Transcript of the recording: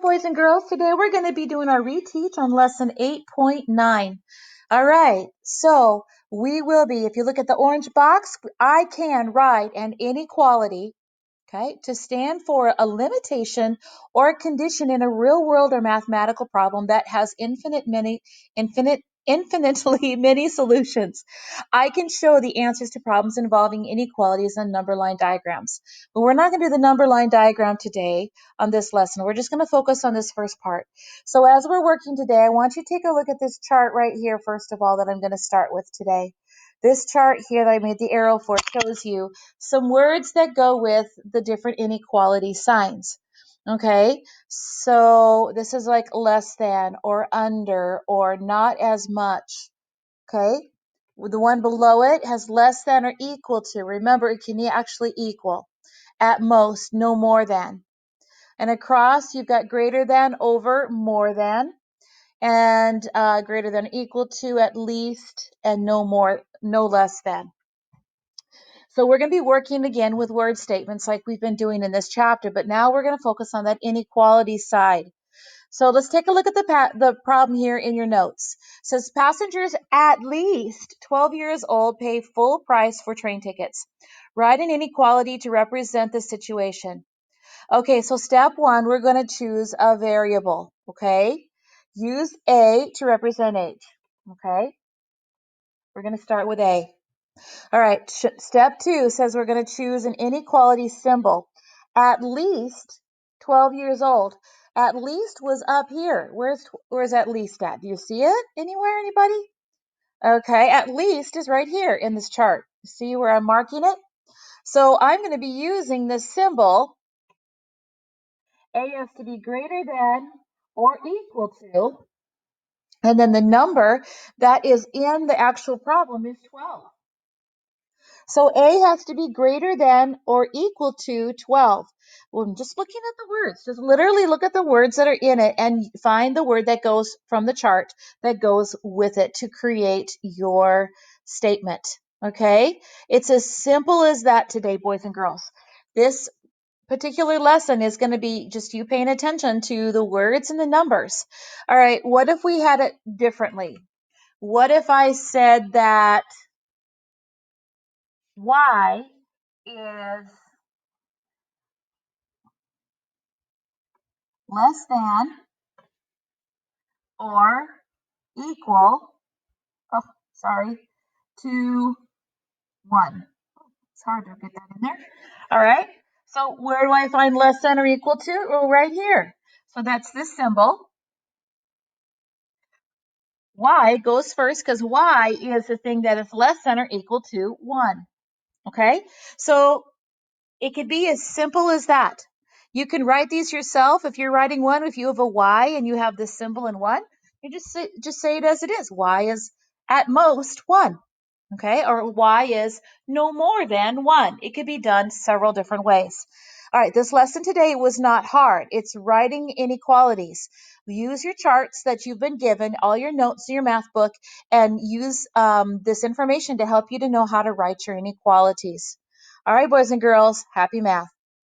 boys and girls. Today we're going to be doing our reteach on lesson 8.9. All right, so we will be, if you look at the orange box, I can write an inequality, okay, to stand for a limitation or a condition in a real world or mathematical problem that has infinitely many solutions. I can show the answers to problems involving inequalities on number line diagrams. But we're not going to do the number line diagram today on this lesson. We're just going to focus on this first part. So as we're working today, I want you to take a look at this chart right here, first of all, that I'm going to start with today. This chart here that I made the arrow for shows you some words that go with the different inequality signs. Okay, so this is like less than or under or not as much. Okay, the one below it has less than or equal to. Remember, it can actually equal. At most, no more than. And across, you've got greater than, over, more than, and greater than, equal to, at least, and no more, no less than. So we're going to be working again with word statements like we've been doing in this chapter, but now we're going to focus on that inequality side. So let's take a look at the problem here in your notes. It says passengers at least 12 years old pay full price for train tickets. Write an inequality to represent the situation. Okay, so step one, we're going to choose a variable, okay? Use A to represent age, okay? We're going to start with A. All right, step two says we're going to choose an inequality symbol. At least 12 years old. At least was up here. Where's at least at? Do you see it anywhere, anybody? Okay, at least is right here in this chart. See where I'm marking it? So I'm going to be using this symbol. A has to be greater than or equal to, and then the number that is in the actual problem is 12. So A has to be greater than or equal to 12. Well, I'm just looking at the words. Just literally look at the words that are in it and find the word that goes from the chart that goes with it to create your statement. Okay? It's as simple as that today, boys and girls. This particular lesson is going to be just you paying attention to the words and the numbers. All right, what if we had it differently? What if I said that y is less than or equal, to 1. It's hard to get that in there. All right. So where do I find less than or equal to? Well, right here. So that's this symbol. Y goes first because Y is the thing that is less than or equal to 1. Okay. So it could be as simple as that. You can write these yourself. If you're writing one, if you have a Y and you have this symbol in 1, you just say it as it is. Y is at most 1. Okay, or Y is no more than 1. It could be done several different ways. All right, this lesson today was not hard. It's writing inequalities. Use your charts that you've been given, all your notes in your math book, and use this information to help you to know how to write your inequalities. All right, boys and girls, happy math.